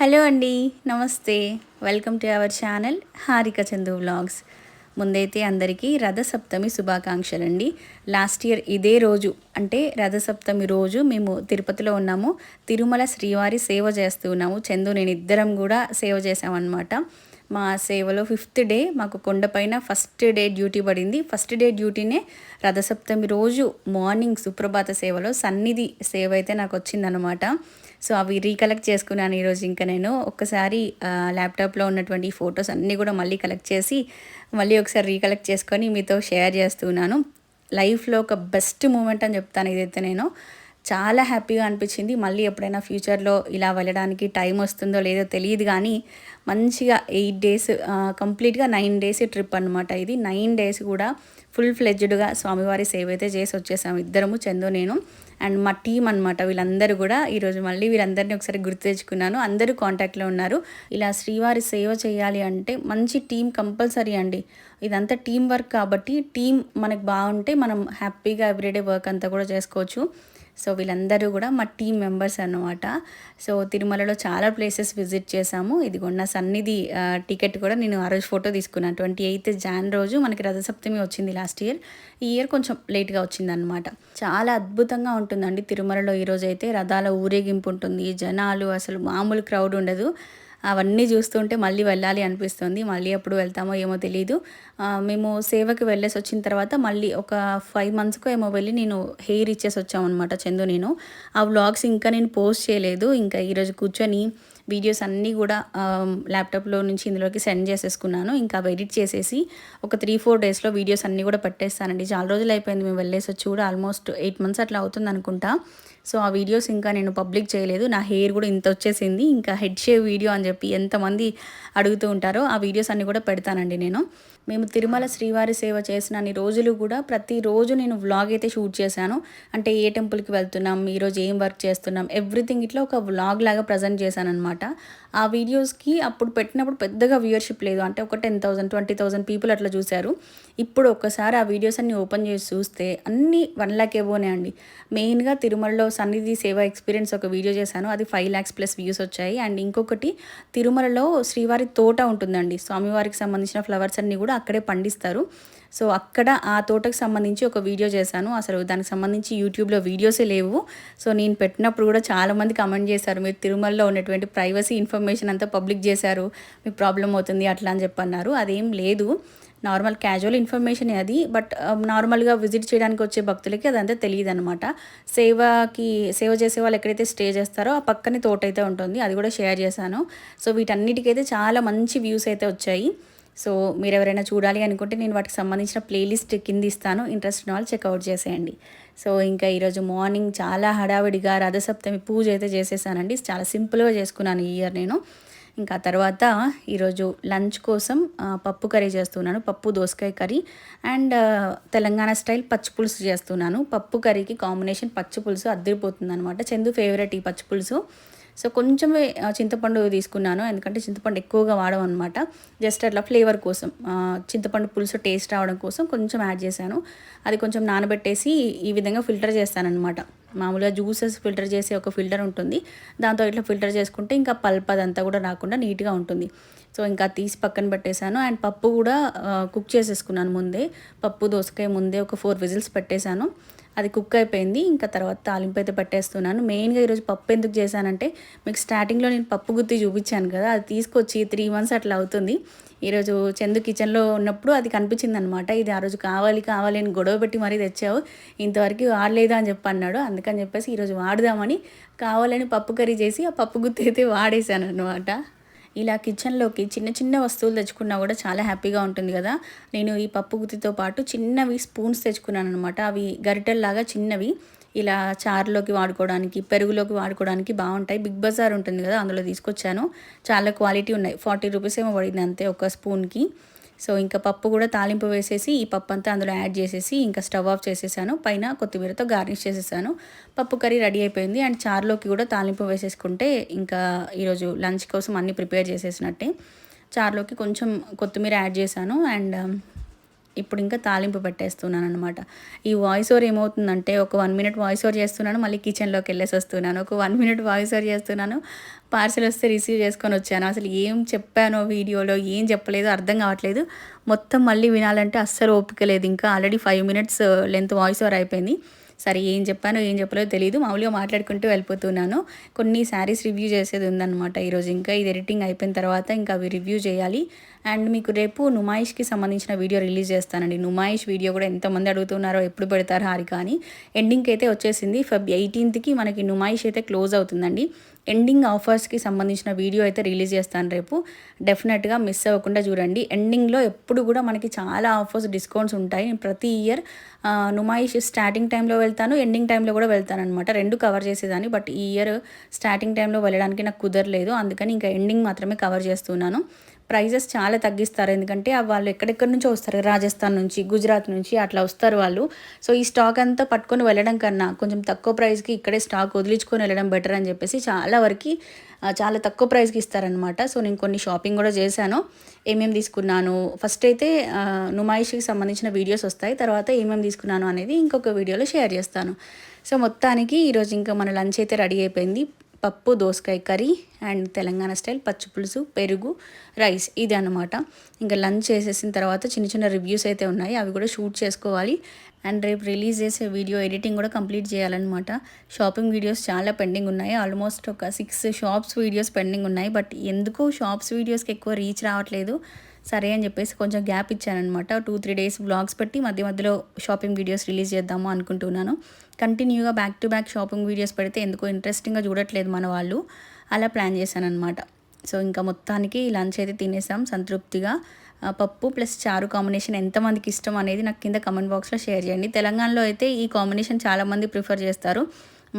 Hello అండి. నమస్తే. Welcome to our channel Harika Chandu vlogs. ముందైతే అందరికీ రథసప్తమి శుభాకాంక్షలండి. లాస్ట్ ఇయర్ ఇదే రోజు అంటే రథసప్తమి రోజు మేము తిరుపతిలో ఉన్నాము. తిరుమల శ్రీవారి సేవ చేస్తూ ఉన్నాము. చందు నేను ఇద్దరం కూడా సేవ చేసామన్నమాట. మా సేవలో 5th డే మాకు కొండపైన ఫస్ట్ డే డ్యూటీ పడింది. ఫస్ట్ డే డ్యూటీనే రథసప్తమి రోజు మార్నింగ్ సుప్రభాత సేవలో సన్నిధి సేవ అయితే నాకు వచ్చిందనమాట. సో అవి రీకలెక్ట్ చేసుకున్నాను ఈరోజు. ఇంకా నేను ఒక్కసారి ల్యాప్టాప్లో ఉన్నటువంటి ఫొటోస్ అన్నీ కూడా మళ్ళీ కలెక్ట్ చేసి మళ్ళీ ఒకసారి రీకలెక్ట్ చేసుకొని మీతో షేర్ చేస్తున్నాను. లైఫ్లో ఒక బెస్ట్ మూమెంట్ అని చెప్తాను ఇదైతే. నేను చాలా హ్యాపీగా అనిపించింది. మళ్ళీ ఎప్పుడైనా ఫ్యూచర్లో ఇలా వెళ్ళడానికి టైం వస్తుందో లేదో తెలియదు, కానీ మంచిగా 8 డేస్ కంప్లీట్గా 9 డేస్ ట్రిప్ అనమాట ఇది. 9 డేస్ కూడా ఫుల్ ఫ్లెడ్జ్డ్గా స్వామివారి సేవ అయితే చేసి వచ్చేసాము ఇద్దరము, చందు నేను అండ్ మా టీం అనమాట. వీళ్ళందరూ కూడా ఈరోజు మళ్ళీ వీళ్ళందరినీ ఒకసారి గుర్తు తెచ్చుకున్నాను. అందరూ కాంటాక్ట్లో ఉన్నారు. ఇలా శ్రీవారి సేవ చేయాలి అంటే మంచి టీం కంపల్సరీ అండి. ఇదంతా టీం వర్క్ కాబట్టి టీం మనకు బాగుంటే మనం హ్యాపీగా ఎవ్రీడే వర్క్ అంతా కూడా చేసుకోవచ్చు. సో వీళ్ళందరూ కూడా మా టీం మెంబర్స్ అన్నమాట. సో తిరుమలలో చాలా ప్లేసెస్ విజిట్ చేశాము. ఇదిగోండి సన్నిధి టికెట్ కూడా నేను ఆ రోజు ఫోటో తీసుకున్నాను. 28th Jan రోజు మనకి రథసప్తమి వచ్చింది లాస్ట్ ఇయర్. ఈ ఇయర్ కొంచెం లేట్గా వచ్చిందనమాట. చాలా అద్భుతంగా ఉంటుందండి తిరుమలలో. ఈరోజు అయితే రథాల ఊరేగింపు ఉంటుంది. జనాలు అసలు మామూలు క్రౌడ్ ఉండదు. అవన్నీ చూస్తుంటే మళ్ళీ వెళ్ళాలి అనిపిస్తుంది. మళ్ళీ ఎప్పుడు వెళ్తామో ఏమో తెలీదు. మేము సేవకి వెళ్ళేసి వచ్చిన తర్వాత మళ్ళీ ఒక 5 monthsకో ఏమో వెళ్ళి నేను హెయిర్ ఇచ్చేసి వచ్చామన్నమాట చందు నేను. ఆ వ్లాగ్స్ ఇంకా నేను పోస్ట్ చేయలేదు. ఇంకా ఈరోజు కూర్చొని వీడియోస్ అన్నీ కూడా ల్యాప్టాప్లో నుంచి ఇందులోకి సెండ్ చేసేసుకున్నాను. ఇంకా అవి ఎడిట్ చేసేసి ఒక 3-4 డేస్లో వీడియోస్ అన్నీ కూడా పెట్టేస్తానండి. చాలా రోజులు అయిపోయింది మేము వెళ్ళేసి వచ్చి కూడా, ఆల్మోస్ట్ 8 months అట్లా అవుతుంది అనుకుంటా. సో ఆ వీడియోస్ ఇంకా నేను పబ్లిక్ చేయలేదు. నా హెయిర్ కూడా ఇంత వచ్చేసింది. ఇంకా హెడ్ షేవ్ వీడియో అని చెప్పి ఎంతమంది అడుగుతూ ఉంటారో ఆ వీడియోస్ అన్నీ కూడా పెడతానండి నేను. మేము తిరుమల శ్రీవారి సేవ చేసిన అన్ని రోజులు కూడా ప్రతిరోజు నేను వ్లాగ్ అయితే షూట్ చేశాను. అంటే ఏ టెంపుల్కి వెళ్తున్నాం, ఈరోజు ఏం వర్క్ చేస్తున్నాం, ఎవ్రీథింగ్ ఇట్లా ఒక వ్లాగ్ లాగా ప్రజెంట్ చేశాను అనమాట. ఆ వీడియోస్కి అప్పుడు పెట్టినప్పుడు పెద్దగా వ్యూవర్షిప్ లేదు. అంటే ఒక 10,000 20,000 పీపుల్ అట్లా చూశారు. ఇప్పుడు ఒక్కసారి ఆ వీడియోస్ అన్ని ఓపెన్ చేసి చూస్తే అన్నీ 1 lakh ఎబోనే అండి. మెయిన్గా తిరుమలలో సన్నిధి సేవ ఎక్స్పీరియన్స్ ఒక వీడియో చేశాను. అది 5 lakhs ప్లస్ వ్యూస్ వచ్చాయి. అండ్ ఇంకొకటి తిరుమలలో శ్రీవారి తోట ఉంటుందండి. స్వామివారికి సంబంధించిన ఫ్లవర్స్ అన్నీ కూడా అక్కడే పండిస్తారు. సో అక్కడ ఆ తోటకు సంబంధించి ఒక వీడియో చేశాను. అసలు దానికి సంబంధించి యూట్యూబ్లో వీడియోసే లేవు. సో నేను పెట్టినప్పుడు కూడా చాలామంది కామెంట్ చేశారు, మీరు తిరుమలలో ఉన్నటువంటి ప్రైవసీ ఇన్ఫర్మేషన్ అంతా పబ్లిక్ చేశారు, మీకు ప్రాబ్లం అవుతుంది అట్లా అని చెప్పన్నారు. అదేం లేదు, నార్మల్ క్యాజువల్ ఇన్ఫర్మేషన్ అది. బట్ నార్మల్గా విజిట్ చేయడానికి వచ్చే భక్తులకి అదంతా తెలియదు అనమాట. సేవ చేసే వాళ్ళు ఎక్కడైతే స్టే చేస్తారో ఆ పక్కనే తోట అయితే ఉంటుంది, అది కూడా షేర్ చేశాను. సో వీటన్నిటికైతే చాలా మంచి వ్యూస్ అయితే వచ్చాయి. సో మీరు ఎవరైనా చూడాలి అనుకుంటే నేను వాటికి సంబంధించిన ప్లేలిస్ట్ కింద ఇస్తాను, ఇంట్రెస్ట్ ఉన్న వాళ్ళు చెక్అవుట్ చేసేయండి. సో ఇంకా ఈరోజు మార్నింగ్ చాలా హడావిడిగా రథసప్తమి పూజ అయితే చేసేసానండి. చాలా సింపుల్గా చేసుకున్నాను ఈ ఇయర్ నేను. ఇంకా తర్వాత ఈరోజు లంచ్ కోసం పప్పు కర్రీ చేస్తున్నాను. పప్పు దోసకాయ కర్రీ అండ్ తెలంగాణ స్టైల్ పచ్చి పులుసు చేస్తున్నాను. పప్పు కర్రీకి కాంబినేషన్ పచ్చి పులుసు అద్దరిపోతుంది అనమాట. చందు ఫేవరెట్ ఈ పచ్చి పులుసు. సో కొంచెమే చింతపండు తీసుకున్నాను, ఎందుకంటే చింతపండు ఎక్కువగా వాడడం అనమాట. జస్ట్ అట్లా ఫ్లేవర్ కోసం, చింతపండు పులుసు టేస్ట్ రావడం కోసం కొంచెం యాడ్ చేశాను. అది కొంచెం నానబెట్టేసి ఈ విధంగా ఫిల్టర్ చేస్తానన్నమాట. మామూలుగా జ్యూసెస్ ఫిల్టర్ చేసే ఒక ఫిల్టర్ ఉంటుంది, దాంతో ఇట్లా ఫిల్టర్ చేసుకుంటే ఇంకా పల్ప్ అదంతా కూడా రాకుండా నీట్గా ఉంటుంది. సో ఇంకా తీసి పక్కన పెట్టేశాను. అండ్ పప్పు కూడా కుక్ చేసేసుకున్నాను ముందే. పప్పు దోసకాయ ముందే ఒక 4 whistles పెట్టేశాను. అది కుక్ అయిపోయింది. ఇంకా తర్వాత తాలింపు అయితే పెట్టేస్తున్నాను. మెయిన్గా ఈరోజు పప్పు ఎందుకు చేశానంటే, మీకు స్టార్టింగ్లో నేను పప్పు గుత్తి చూపించాను కదా, అది తీసుకొచ్చి 3 months అట్లా అవుతుంది. ఈరోజు చందు కిచెన్లో ఉన్నప్పుడు అది కనిపించింది అనమాట. ఇది ఆ రోజు కావాలి కావాలి అని గొడవ పెట్టి మరీ తెచ్చావు, ఇంతవరకు వాడలేదు అని చెప్పి అన్నాడు. అందుకని చెప్పేసి ఈరోజు వాడదామని కావాలని పప్పు కర్రీ చేసి ఆ పప్పు గుత్తి అయితే వాడేశాను అనమాట. ఇలా కిచెన్లోకి చిన్న చిన్న వస్తువులు తెచ్చుకున్నా కూడా చాలా హ్యాపీగా ఉంటుంది కదా. నేను ఈ పప్పు గుత్తితో పాటు చిన్నవి స్పూన్స్ తెచ్చుకున్నాను అనమాట. అవి గరిటెల్లాగా చిన్నవి, ఇలా చారులోకి వాడుకోవడానికి, పెరుగులోకి వాడుకోవడానికి బాగుంటాయి. బిగ్ బజార్ ఉంటుంది కదా, అందులో తీసుకొచ్చాను. చాలా క్వాలిటీ ఉన్నాయి. 40 rupees ఏమో పడింది అంతే ఒక స్పూన్కి. సో ఇంకా పప్పు కూడా తాలింపు వేసేసి ఈ పప్పు అంతా అందులో యాడ్ చేసేసి ఇంకా స్టవ్ ఆఫ్ చేసేసాను. పైన కొత్తిమీరతో గార్నిష్ చేసేసాను. పప్పు కర్రీ రెడీ అయిపోయింది. అండ్ చారులోకి కూడా తాలింపు వేసేసుకుంటే ఇంకా ఈరోజు లంచ్ కోసం అన్నీ ప్రిపేర్ చేసేసినట్టే. చారులోకి కొంచెం కొత్తిమీర యాడ్ చేశాను. అండ్ ఇప్పుడు ఇంకా తాలింపు పెట్టేస్తున్నాను అనమాట. ఈ వాయిస్ ఓవర్ ఏమవుతుందంటే ఒక 1 మినిట్ వాయిస్ ఓవర్ చేస్తున్నాను, మళ్ళీ కిచెన్లోకి వెళ్ళేసి వస్తున్నాను. ఒక 1 మినిట్ వాయిస్ ఓవర్ చేస్తున్నాను, పార్సెల్ వస్తే రిసీవ్ చేసుకొని వచ్చాను. అసలు ఏం చెప్పానో వీడియోలో ఏం చెప్పలేదో అర్థం కావట్లేదు. మొత్తం మళ్ళీ వినాలంటే అస్సలు ఓపిక లేదు. ఇంకా already 5 minutes length voice over అయిపోయింది. సరే ఏం చెప్పానో ఏం చెప్పలేదో తెలియదు, మామూలుగా మాట్లాడుకుంటూ వెళ్ళిపోతున్నాను. కొన్ని శారీస్ రివ్యూ చేసేది ఉందన్నమాట ఈరోజు. ఇంకా ఇది ఎడిటింగ్ అయిపోయిన తర్వాత ఇంకా అవి రివ్యూ చేయాలి. అండ్ మీకు రేపు నుమాయిష్కి సంబంధించిన వీడియో రిలీజ్ చేస్తానండి. నుమాయిష్ వీడియో కూడా ఎంతమంది అడుగుతున్నారో ఎప్పుడు పెడతారు హారిక అని. ఎండింగ్కి అయితే వచ్చేసింది. Feb 18కి మనకి నుమాయిష్ అయితే క్లోజ్ అవుతుందండి. ఎండింగ్ ఆఫర్స్కి సంబంధించిన వీడియో అయితే రిలీజ్ చేస్తాను రేపు. డెఫినెట్గా మిస్ అవ్వకుండా చూడండి. ఎండింగ్లో ఎప్పుడు కూడా మనకి చాలా ఆఫర్స్, డిస్కౌంట్స్ ఉంటాయి. ప్రతి ఇయర్ నుమాయిష్ స్టార్టింగ్ టైంలో వెళ్తాను, ఎండింగ్ టైంలో కూడా వెళ్తాను అనమాట. రెండు కవర్ చేసేదాన్ని. బట్ ఈ ఇయర్ స్టార్టింగ్ టైంలో వెళ్ళడానికి నాకు కుదరలేదు. అందుకని ఇంకా ఎండింగ్ మాత్రమే కవర్ చేస్తున్నాను. ప్రైజెస్ చాలా తగ్గిస్తారు, ఎందుకంటే వాళ్ళు ఎక్కడెక్కడి నుంచో వస్తారు, రాజస్థాన్ నుంచి, గుజరాత్ నుంచి అట్లా వస్తారు వాళ్ళు. సో ఈ స్టాక్ అంతా పట్టుకొని వెళ్ళడం కన్నా కొంచెం తక్కువ ప్రైస్కి ఇక్కడే స్టాక్ వదిలించుకొని వెళ్ళడం బెటర్ అని చెప్పేసి చాలా వరకు చాలా తక్కువ ప్రైస్కి ఇస్తారనమాట. సో నేను కొన్ని షాపింగ్ కూడా చేశాను. ఏమేమి తీసుకున్నాను ఫస్ట్ అయితే నుమాయిష్కి సంబంధించిన వీడియోస్ వస్తాయి, తర్వాత ఏమేమి తీసుకున్నాను అనేది ఇంకొక వీడియోలో షేర్ చేస్తాను. సో మొత్తానికి ఈరోజు ఇంకా మన లంచ్ అయితే రెడీ అయిపోయింది. పప్పు, దోసకాయ కర్రీ అండ్ తెలంగాణ స్టైల్ పచ్చి పులుసు, పెరుగు, రైస్, ఇది అనమాట. ఇంకా లంచ్ చేసేసిన తర్వాత చిన్న చిన్న రివ్యూస్ అయితే ఉన్నాయి, అవి కూడా షూట్ చేసుకోవాలి. అండ్ రేపు రిలీజ్ చేసే వీడియో ఎడిటింగ్ కూడా కంప్లీట్ చేయాలన్నమాట. షాపింగ్ వీడియోస్ చాలా పెండింగ్ ఉన్నాయి. ఆల్మోస్ట్ ఒక 6 షాప్స్ వీడియోస్ పెండింగ్ ఉన్నాయి. బట్ ఎందుకో షాప్స్ వీడియోస్కి ఎక్కువ రీచ్ రావట్లేదు. సరే అని చెప్పేసి కొంచెం గ్యాప్ ఇచ్చానమాట. 2-3 డేస్ వ్లాగ్స్ పెట్టి మధ్య మధ్యలో షాపింగ్ వీడియోస్ రిలీజ్ చేద్దాము అనుకుంటున్నాను. కంటిన్యూగా back to back shopping videos పెడితే ఎందుకో ఇంట్రెస్టింగ్గా చూడట్లేదు మన వాళ్ళు. అలా ప్లాన్ చేశానమాట. సో ఇంకా మొత్తానికి లంచ్ అయితే తినేసాం సంతృప్తిగా. పప్పు ప్లస్ చారు కాంబినేషన్ ఎంతమందికి ఇష్టం అనేది నాకు కింద కమెంట్ బాక్స్లో షేర్ చేయండి. తెలంగాణలో అయితే ఈ కాంబినేషన్ చాలామంది ప్రిఫర్ చేస్తారు.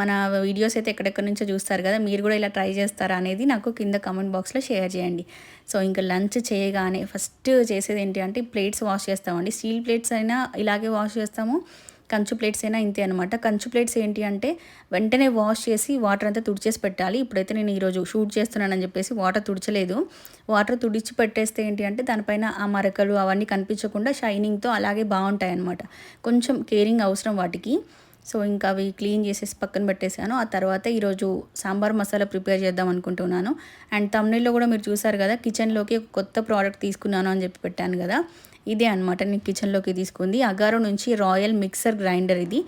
మన వీడియోస్ అయితే ఎక్కడెక్కడి నుంచో చూస్తారు కదా, మీరు కూడా ఇలా ట్రై చేస్తారా అనేది నాకు కింద కమెంట్ బాక్స్లో షేర్ చేయండి. సో ఇంకా లంచ్ చేయగానే ఫస్ట్ చేసేది ఏంటి అంటే ప్లేట్స్ వాష్ చేస్తామండి. స్టీల్ ప్లేట్స్ అయినా ఇలాగే వాష్ చేస్తాము, కంచు ప్లేట్స్ అయినా ఇంతే అనమాట. కంచు ప్లేట్స్ ఏంటి అంటే వెంటనే వాష్ చేసి వాటర్ అంతా తుడిచేసి పెట్టాలి. ఇప్పుడైతే నేను ఈరోజు షూట్ చేస్తున్నానని చెప్పేసి వాటర్ తుడిచలేదు. వాటర్ తుడిచి పెట్టేస్తే ఏంటి అంటే దానిపైన ఆ మరకలు అవన్నీ కనిపించకుండా షైనింగ్తో అలాగే బాగుంటాయి అనమాట. కొంచెం కేరింగ్ అవసరం వాటికి. సో ఇంకా అవి క్లీన్ చేసేసి పక్కన పెట్టేశాను. ఆ తర్వాత ఈరోజు సాంబార్ మసాలా ప్రిపేర్ చేద్దాం అనుకుంటున్నాను. అండ్ తమ్నెల్లో కూడా మీరు చూసారు కదా, కిచెన్లోకి ఒక కొత్త ప్రోడక్ట్ తీసుకున్నాను అని చెప్పి పెట్టాను కదా, ఇదే అనమాట నేను కిచెన్లోకి తీసుకుంది. అగారో నుంచి రాయల్ మిక్సర్ గ్రైండర్, ఇది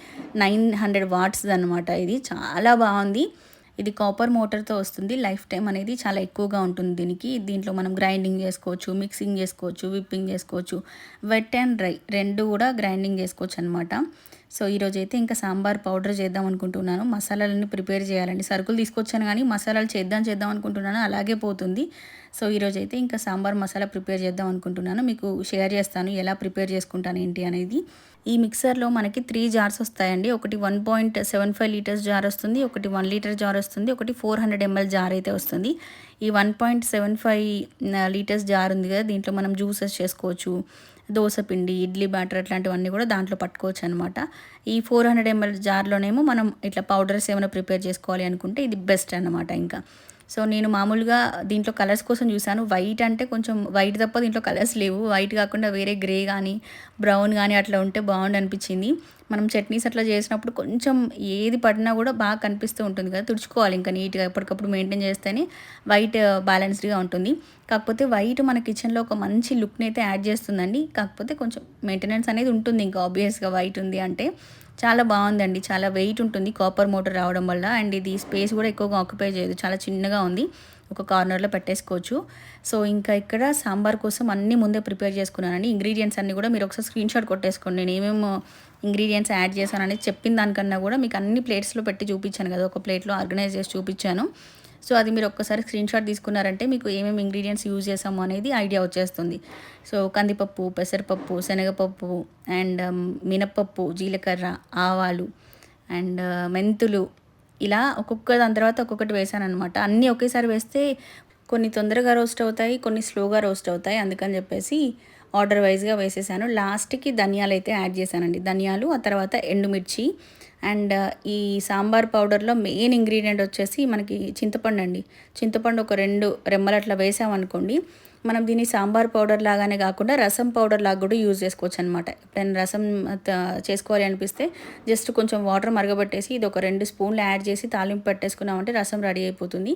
900 వాట్స్ అనమాట. ఇది చాలా బాగుంది. ఇది కాపర్ మోటార్తో వస్తుంది. లైఫ్ టైం అనేది చాలా ఎక్కువగా ఉంటుంది దీనికి. దీంట్లో మనం గ్రైండింగ్ చేసుకోవచ్చు, మిక్సింగ్ చేసుకోవచ్చు, విప్పింగ్ చేసుకోవచ్చు, వెట్ అండ్ డ్రై రెండు కూడా గ్రైండింగ్ చేసుకోవచ్చు అనమాట. సో ఈరోజు అయితే ఇంకా సాంబార్ పౌడర్ చేద్దాం అనుకుంటున్నాను. మసాలాలన్నీ ప్రిపేర్ చేయాలండి. సరుకులు తీసుకొచ్చాను కానీ మసాలాలు చేద్దాం అనుకుంటున్నాను, అలాగే పోతుంది. సో ఈరోజు అయితే ఇంకా సాంబార్ మసాలా ప్రిపేర్ చేద్దాం అనుకుంటున్నాను. మీకు షేర్ చేస్తాను ఎలా ప్రిపేర్ చేసుకుంటాను ఏంటి అనేది. ఈ మిక్సర్లో మనకి 3 జార్స్ వస్తాయండి. ఒకటి 1.75 లీటర్స్ జార్ వస్తుంది, ఒకటి 1 లీటర్ జార్ వస్తుంది, ఒకటి 400 ml జార్ అయితే వస్తుంది. ఈ 1.75 లీటర్స్ జార్ ఉంది కదా, దీంట్లో మనం జ్యూసెస్ చేసుకోవచ్చు, దోశ పిండి, ఇడ్లీ బ్యాటర్ అట్లాంటివన్నీ కూడా దాంట్లో పట్టుకోవచ్చు అనమాట. ఈ 400 ml జార్లోనేమో మనం ఇట్లా పౌడర్స్ ఏమైనా ప్రిపేర్ చేసుకోవాలి అనుకుంటే ఇది బెస్ట్ అనమాట. ఇంకా సో నేను మామూలుగా దీంట్లో కలర్స్ కోసం చూశాను. వైట్ అంటే కొంచెం వైట్ తప్ప దీంట్లో కలర్స్ లేవు. వైట్ కాకుండా వేరే గ్రే కానీ బ్రౌన్ కానీ అట్లా ఉంటే బాగుండు అనిపించింది. మనం చట్నీస్ అట్లా చేసినప్పుడు కొంచెం ఏది పడినా కూడా బాగా కనిపిస్తూ ఉంటుంది కదా, తుడుచుకోవాలి ఇంకా నీట్గా ఎప్పటికప్పుడు మెయింటైన్ చేస్తేనే వైట్ బ్యాలెన్స్డ్గా ఉంటుంది. కాకపోతే వైట్ మన కిచెన్లో ఒక మంచి లుక్ని అయితే యాడ్ చేస్తుందండి. కాకపోతే కొంచెం మెయింటెనెన్స్ అనేది ఉంటుంది ఇంకా ఆబ్వియస్గా వైట్ ఉంది అంటే. చాలా బాగుందండి, చాలా వెయిట్ ఉంటుంది కాపర్ మోటార్ రావడం వల్ల. అండ్ ఇది స్పేస్ కూడా ఎక్కువగా ఆక్యుపై చేయదు, చాలా చిన్నగా ఉంది, ఒక కార్నర్లో పెట్టేసుకోవచ్చు. సో ఇంకా ఇక్కడ సాంబార్ కోసం అన్నీ ముందే ప్రిపేర్ చేసుకున్నానండి. ఇంగ్రీడియంట్స్ అన్నీ కూడా మీరు ఒకసారి స్క్రీన్ షాట్ కొట్టేసుకోండి. నేను ఏమేమి ఇంగ్రీడియంట్స్ యాడ్ చేశాను అనేది చెప్పిన దానికన్నా కూడా మీకు అన్ని ప్లేట్స్లో పెట్టి చూపించాను కదా, ఒక ప్లేట్లో ఆర్గనైజ్ చేసి చూపించాను. సో అది మీరు ఒక్కసారి స్క్రీన్ షాట్ తీసుకున్నారంటే మీకు ఏమేమి ఇంగ్రీడియంట్స్ యూజ్ చేసాము అనేది ఐడియా వచ్చేస్తుంది. సో కందిపప్పు, పెసరపప్పు, శనగపప్పు అండ్ మినప్పప్పు, జీలకర్ర, ఆవాలు అండ్ మెంతులు, ఇలా ఒక్కొక్క దాని తర్వాత ఒక్కొక్కటి వేసాను అనమాట. అన్నీ ఒకేసారి వేస్తే కొన్ని తొందరగా రోస్ట్ అవుతాయి, కొన్ని స్లోగా రోస్ట్ అవుతాయి. అందుకని చెప్పేసి ఆర్డర్ వైజ్గా వేసేసాను. లాస్ట్కి ధనియాలు అయితే యాడ్ చేశానండి. ధనియాలు, ఆ తర్వాత ఎండుమిర్చి. అండ్ ఈ సాంబార్ పౌడర్లో మెయిన్ ఇంగ్రీడియంట్ వచ్చేసి మనకి చింతపండు అండి. చింతపండు ఒక 2 రెమ్మలు అట్లా వేసామనుకోండి, మనం దీన్ని సాంబార్ పౌడర్ లాగానే కాకుండా రసం పౌడర్ లాగా కూడా యూజ్ చేసుకోవచ్చు అనమాట. ఎప్పుడైనా రసం చేసుకోవాలి అనిపిస్తే జస్ట్ కొంచెం వాటర్ మరగబెట్టేసి ఇది ఒక 2 స్పూన్లు యాడ్ చేసి తాలింపు పెట్టేసుకున్నామంటే రసం రెడీ అయిపోతుంది.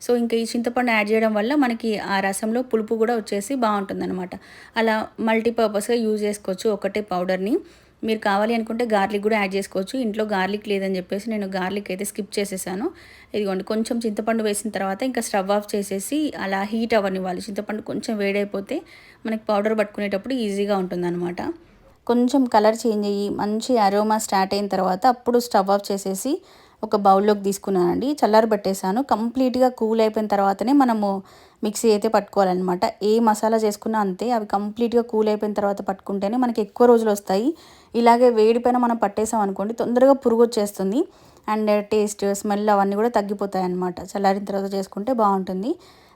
సో ఇంకా ఈ చింతపండు యాడ్ చేయడం వల్ల మనకి ఆ రసంలో పులుపు కూడా వచ్చేసి బాగుంటుందన్నమాట. అలా మల్టీపర్పస్గా యూజ్ చేసుకోవచ్చు ఒకటే పౌడర్ని. మీరు కావాలి అనుకుంటే గార్లిక్ కూడా యాడ్ చేసుకోవచ్చు. ఇంట్లో గార్లిక్ లేదని చెప్పేసి నేను గార్లిక్ అయితే స్కిప్ చేసేసాను. ఇదిగోండి కొంచెం చింతపండు వేసిన తర్వాత ఇంకా స్టవ్ ఆఫ్ చేసేసి అలా హీట్ అవ్వనివ్వాలి. చింతపండు కొంచెం వేడైపోతే మనకి పౌడర్ పట్టుకునేటప్పుడు ఈజీగా ఉంటుందన్నమాట. కొంచెం కలర్ చేంజ్ అయ్యి మంచి అరోమా స్టార్ట్ అయిన తర్వాత అప్పుడు స్టవ్ ఆఫ్ చేసేసి ఒక బౌల్లోకి తీసుకున్నానండి. చల్లారబెట్టేసాను. కంప్లీట్గా కూల్ అయిపోయిన తర్వాతనే మనము మిక్సీ అయితే పట్టుకోవాలన్నమాట. ఏ మసాలా చేసుకున్నా అంతే, అవి కంప్లీట్గా కూల్ అయిపోయిన తర్వాత పట్టుకుంటేనే మనకి ఎక్కువ రోజులు వస్తాయి. ఇలాగే వేడిపైన మనం పట్టేసాం అనుకోండి తొందరగా పురుగు వచ్చేస్తుంది అండ్ టేస్ట్ స్మెల్ అవన్నీ కూడా తగ్గిపోతాయి అన్నమాట. చల్లారిన తర్వాత చేసుకుంటే బాగుంటుంది.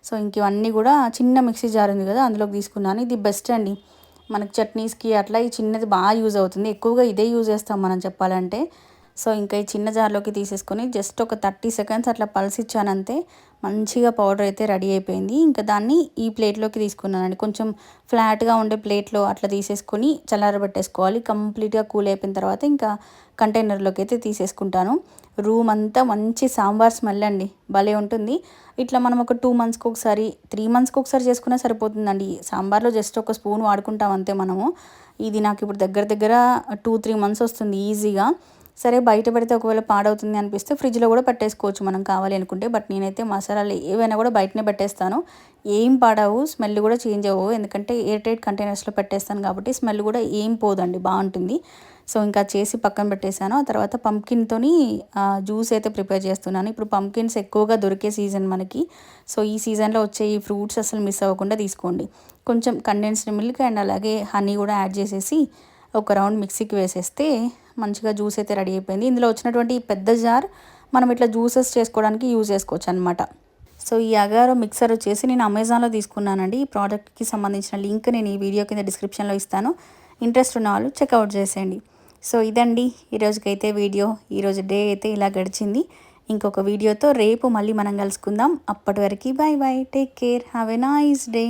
సో ఇంక ఇవన్నీ కూడా చిన్న మిక్సీ జార్ ఉంది కదా అందులోకి తీసుకున్నాను. ఇది బెస్ట్ అండి మనకి చట్నీస్కి అట్లా. ఈ చిన్నది బాగా యూజ్ అవుతుంది. ఎక్కువగా ఇదే యూజ్ చేస్తాం మనం చెప్పాలంటే. సో ఇంకా ఈ చిన్న జార్లోకి తీసేసుకొని జస్ట్ ఒక 30 సెకండ్స్ అట్లా పల్సిచ్చానంతే, మంచిగా పౌడర్ అయితే రెడీ అయిపోయింది. ఇంకా దాన్ని ఈ ప్లేట్లోకి తీసుకున్నానండి. కొంచెం ఫ్లాట్గా ఉండే ప్లేట్లో అట్లా తీసేసుకొని చల్లారబెట్టేసుకోవాలి. కంప్లీట్గా కూల్ అయిపోయిన తర్వాత ఇంకా కంటైనర్లోకి అయితే తీసేసుకుంటాను. రూమ్ అంతా మంచి సాంబార్ స్మెల్ అండి, భలే ఉంటుంది. ఇట్లా మనం ఒక 2 మంత్స్కి ఒకసారి 3 మంత్స్కి ఒకసారి చేసుకున్నా సరిపోతుందండి. సాంబార్లో జస్ట్ ఒక స్పూన్ వాడుకుంటాం అంతే మనము. ఇది నాకు ఇప్పుడు దగ్గర 2-3 మంత్స్ వస్తుంది ఈజీగా. సరే బయట పెడితే ఒకవేళ పాడవుతుంది అనిపిస్తే ఫ్రిడ్జ్లో కూడా పెట్టేసుకోవచ్చు మనం కావాలి అనుకుంటే. బట్ నేనైతే మసాలాలు ఏవైనా కూడా బయటనే పెట్టేస్తాను. ఏం పాడవు, స్మెల్ కూడా చేంజ్ అవ్వవు. ఎందుకంటే ఎయిర్ టైట్ కంటైనర్స్లో పెట్టేస్తాను కాబట్టి స్మెల్ కూడా ఏం పోదండి, బాగుంటుంది. సో ఇంకా చేసి పక్కన పెట్టేశాను. ఆ తర్వాత పంప్కిన్తోని జ్యూస్ అయితే ప్రిపేర్ చేస్తున్నాను. ఇప్పుడు పంప్కిన్స్ ఎక్కువగా దొరికే సీజన్ మనకి. సో ఈ సీజన్లో వచ్చే ఈ ఫ్రూట్స్ అసలు మిస్ అవ్వకుండా తీసుకోండి. కొంచెం కండెన్స్డ్ మిల్క్ అండ్ అలాగే హనీ కూడా యాడ్ చేసేసి ఒక రౌండ్ మిక్సీకి వేసేస్తే మంచిగా జ్యూస్ అయితే రెడీ అయిపోయింది. ఇందులో వచ్చినటువంటి ఈ పెద్ద జార్ మనం ఇట్లా జ్యూసెస్ చేసుకోవడానికి యూజ్ చేసుకోవచ్చు అనమాట. సో ఈ అగారో మిక్సర్ వచ్చేసి నేను అమెజాన్లో తీసుకున్నానండి. ఈ ప్రోడక్ట్కి సంబంధించిన లింక్ నేను ఈ వీడియో కింద డిస్క్రిప్షన్లో ఇస్తాను. ఇంట్రెస్ట్ ఉన్న వాళ్ళు చెక్అవుట్ చేసేయండి. సో ఇదండి ఈరోజుకైతే వీడియో. ఈరోజు డే అయితే ఇలా గడిచింది. ఇంకొక వీడియోతో రేపు మళ్ళీ మనం కలుసుకుందాం. అప్పటి వరకు bye bye, take care, have a nice day.